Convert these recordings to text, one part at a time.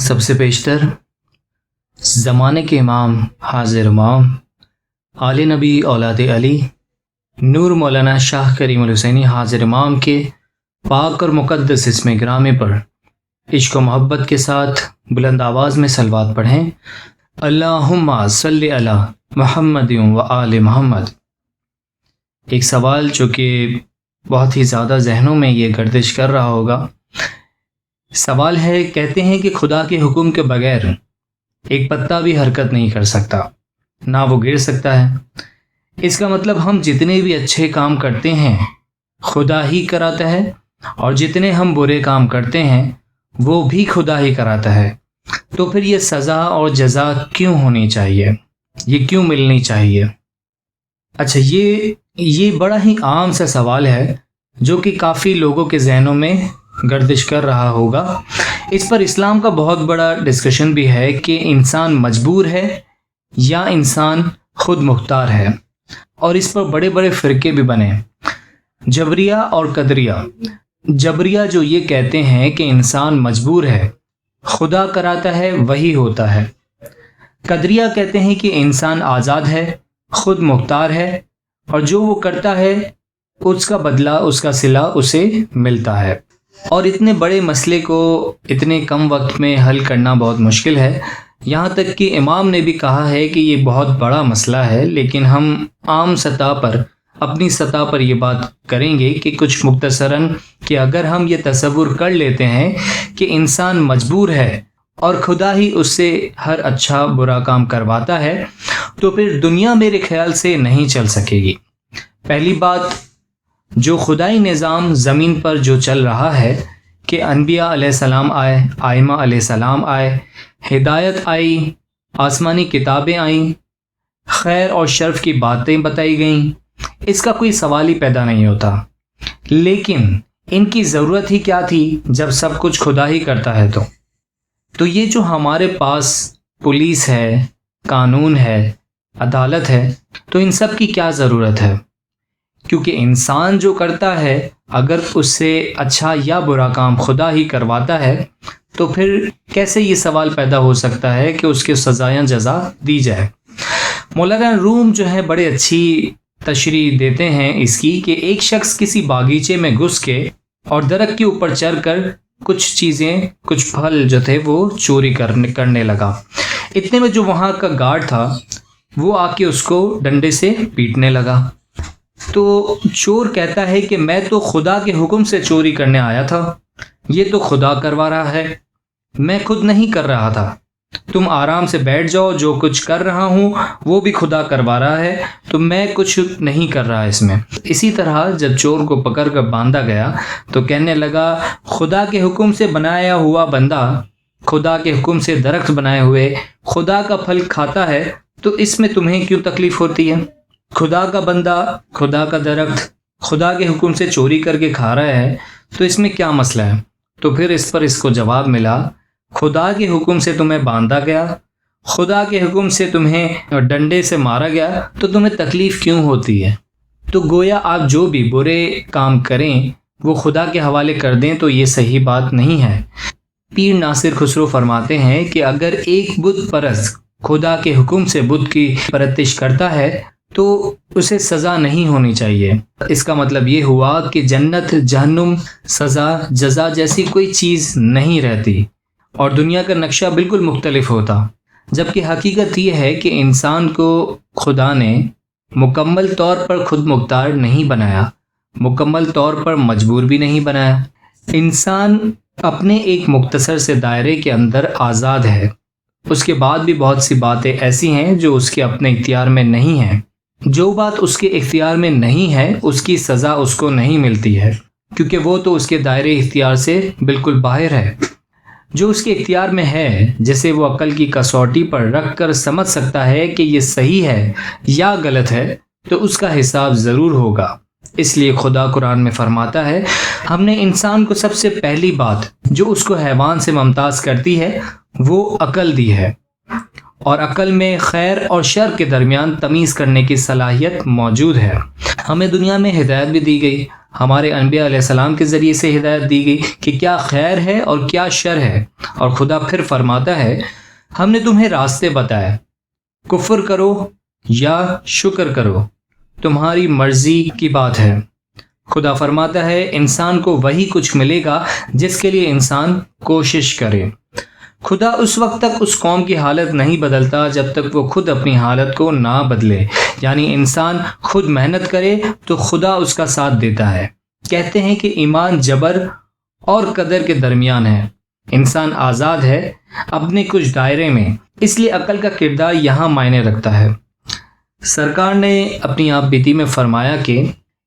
سب سے بیشتر زمانے کے امام حاضر امام آل نبی اولاد علی نور مولانا شاہ کریم الحسینی حاضر امام کے پاک اور مقدس اسم گرامی پر عشق و محبت کے ساتھ بلند آواز میں صلوات پڑھیں۔ اللہم صلی علی محمد و آل محمد۔ ایک سوال جو کہ بہت ہی زیادہ ذہنوں میں یہ گردش کر رہا ہوگا، سوال ہے، کہتے ہیں کہ خدا کے حکم کے بغیر ایک پتا بھی حرکت نہیں کر سکتا، نہ وہ گر سکتا ہے۔ اس کا مطلب ہم جتنے بھی اچھے کام کرتے ہیں خدا ہی کراتا ہے، اور جتنے ہم برے کام کرتے ہیں وہ بھی خدا ہی کراتا ہے۔ تو پھر یہ سزا اور جزا کیوں ہونی چاہیے، یہ کیوں ملنی چاہیے؟ اچھا، یہ بڑا ہی عام سا سوال ہے جو کہ کافی لوگوں کے ذہنوں میں گردش کر رہا ہوگا۔ اس پر اسلام کا بہت بڑا ڈسکشن بھی ہے کہ انسان مجبور ہے یا انسان خود مختار ہے، اور اس پر بڑے بڑے فرقے بھی بنے، جبریہ اور قدریہ۔ جبریہ جو یہ کہتے ہیں کہ انسان مجبور ہے، خدا کراتا ہے وہی ہوتا ہے۔ قدریہ کہتے ہیں کہ انسان آزاد ہے، خود مختار ہے، اور جو وہ کرتا ہے اس کا بدلہ، اس کا صلہ اسے ملتا ہے۔ اور اتنے بڑے مسئلے کو اتنے کم وقت میں حل کرنا بہت مشکل ہے، یہاں تک کہ امام نے بھی کہا ہے کہ یہ بہت بڑا مسئلہ ہے، لیکن ہم عام سطح پر، اپنی سطح پر یہ بات کریں گے کہ کچھ مختصراً کہ اگر ہم یہ تصور کر لیتے ہیں کہ انسان مجبور ہے اور خدا ہی اس سے ہر اچھا برا کام کرواتا ہے، تو پھر دنیا میرے خیال سے نہیں چل سکے گی۔ پہلی بات، جو خدائی نظام زمین پر جو چل رہا ہے کہ انبیاء علیہ السلام آئے، ائمہ علیہ السلام آئے، ہدایت آئی، آسمانی کتابیں آئیں، خیر اور شرف کی باتیں بتائی گئیں، اس کا کوئی سوال ہی پیدا نہیں ہوتا۔ لیکن ان کی ضرورت ہی کیا تھی جب سب کچھ خدا ہی کرتا ہے؟ تو یہ جو ہمارے پاس پولیس ہے، قانون ہے، عدالت ہے، تو ان سب کی کیا ضرورت ہے؟ کیونکہ انسان جو کرتا ہے، اگر اس سے اچھا یا برا کام خدا ہی کرواتا ہے، تو پھر کیسے یہ سوال پیدا ہو سکتا ہے کہ اس کے سزا یا جزا دی جائے؟ مولانا روم جو ہے بڑے اچھی تشریح دیتے ہیں اس کی، کہ ایک شخص کسی باغیچے میں گھس کے اور درخت کے اوپر چڑھ کر کچھ چیزیں، کچھ پھل جو تھے وہ چوری کرنے لگا۔ اتنے میں جو وہاں کا گارڈ تھا وہ آ کے اس کو ڈنڈے سے پیٹنے لگا۔ تو چور کہتا ہے کہ میں تو خدا کے حکم سے چوری کرنے آیا تھا، یہ تو خدا کروا رہا ہے، میں خود نہیں کر رہا تھا، تم آرام سے بیٹھ جاؤ، جو کچھ کر رہا ہوں وہ بھی خدا کروا رہا ہے، تو میں کچھ نہیں کر رہا اس میں۔ اسی طرح جب چور کو پکڑ کر باندھا گیا تو کہنے لگا، خدا کے حکم سے بنایا ہوا بندہ، خدا کے حکم سے درخت بنائے ہوئے خدا کا پھل کھاتا ہے، تو اس میں تمہیں کیوں تکلیف ہوتی ہے؟ خدا کا بندہ، خدا کا درخت خدا کے حکم سے چوری کر کے کھا رہا ہے، تو اس میں کیا مسئلہ ہے؟ تو پھر اس پر اس کو جواب ملا، خدا کے حکم سے تمہیں باندھا گیا، خدا کے حکم سے تمہیں ڈنڈے سے مارا گیا، تو تمہیں تکلیف کیوں ہوتی ہے؟ تو گویا آپ جو بھی برے کام کریں وہ خدا کے حوالے کر دیں تو یہ صحیح بات نہیں ہے۔ پیر ناصر خسرو فرماتے ہیں کہ اگر ایک بت پرست خدا کے حکم سے بت کی پرستش کرتا ہے تو اسے سزا نہیں ہونی چاہیے۔ اس کا مطلب یہ ہوا کہ جنت، جہنم، سزا، جزا جیسی کوئی چیز نہیں رہتی، اور دنیا کا نقشہ بالکل مختلف ہوتا۔ جبکہ حقیقت یہ ہے کہ انسان کو خدا نے مکمل طور پر خود مختار نہیں بنایا، مکمل طور پر مجبور بھی نہیں بنایا۔ انسان اپنے ایک مختصر سے دائرے کے اندر آزاد ہے، اس کے بعد بھی بہت سی باتیں ایسی ہیں جو اس کے اپنے اختیار میں نہیں ہیں۔ جو بات اس کے اختیار میں نہیں ہے اس کی سزا اس کو نہیں ملتی ہے، کیونکہ وہ تو اس کے دائرے اختیار سے بالکل باہر ہے۔ جو اس کے اختیار میں ہے، جسے وہ عقل کی کسوٹی پر رکھ کر سمجھ سکتا ہے کہ یہ صحیح ہے یا غلط ہے، تو اس کا حساب ضرور ہوگا۔ اس لیے خدا قرآن میں فرماتا ہے، ہم نے انسان کو سب سے پہلی بات جو اس کو حیوان سے ممتاز کرتی ہے وہ عقل دی ہے، اور عقل میں خیر اور شر کے درمیان تمیز کرنے کی صلاحیت موجود ہے۔ ہمیں دنیا میں ہدایت بھی دی گئی، ہمارے انبیاء علیہ السلام کے ذریعے سے ہدایت دی گئی کہ کیا خیر ہے اور کیا شر ہے، اور خدا پھر فرماتا ہے ہم نے تمہیں راستے بتائے، کفر کرو یا شکر کرو، تمہاری مرضی کی بات ہے۔ خدا فرماتا ہے انسان کو وہی کچھ ملے گا جس کے لیے انسان کوشش کرے۔ خدا اس وقت تک اس قوم کی حالت نہیں بدلتا جب تک وہ خود اپنی حالت کو نہ بدلے، یعنی انسان خود محنت کرے تو خدا اس کا ساتھ دیتا ہے۔ کہتے ہیں کہ ایمان جبر اور قدر کے درمیان ہے۔ انسان آزاد ہے اپنے کچھ دائرے میں، اس لیے عقل کا کردار یہاں معنی رکھتا ہے۔ سرکار نے اپنی آپ بیتی میں فرمایا کہ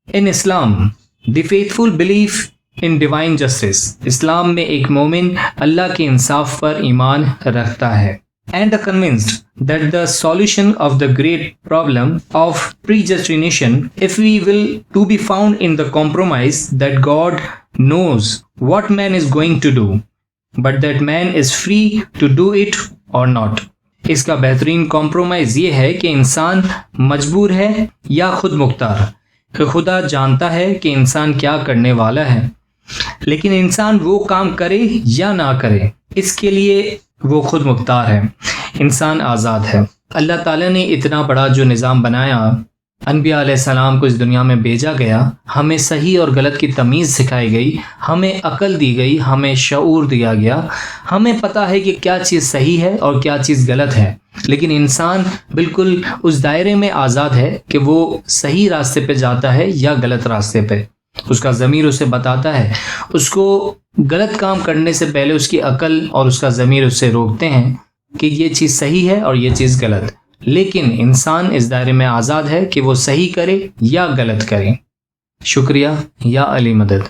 ان اسلام دی faithful belief in divine justice, اسلام میں ایک مومن اللہ کے انصاف پر ایمان رکھتا ہے، and convinced that the solution of the great problem of predestination, if we will to be found in the compromise that God knows what man is going to do, but that man is free to do it or not۔ اس کا بہترین compromise یہ ہے کہ انسان مجبور ہے یا خود مختار، کہ خدا جانتا ہے کہ انسان کیا کرنے والا ہے، لیکن انسان وہ کام کرے یا نہ کرے، اس کے لیے وہ خود مختار ہے، انسان آزاد ہے۔ اللہ تعالیٰ نے اتنا بڑا جو نظام بنایا، انبیاء علیہ السلام کو اس دنیا میں بھیجا گیا، ہمیں صحیح اور غلط کی تمیز سکھائی گئی، ہمیں عقل دی گئی، ہمیں شعور دیا گیا، ہمیں پتہ ہے کہ کیا چیز صحیح ہے اور کیا چیز غلط ہے، لیکن انسان بالکل اس دائرے میں آزاد ہے کہ وہ صحیح راستے پہ جاتا ہے یا غلط راستے پہ۔ اس کا ضمیر اسے بتاتا ہے، اس کو غلط کام کرنے سے پہلے اس کی عقل اور اس کا ضمیر اسے روکتے ہیں کہ یہ چیز صحیح ہے اور یہ چیز غلط، لیکن انسان اس دائرے میں آزاد ہے کہ وہ صحیح کرے یا غلط کرے۔ شکریہ، یا علی مدد۔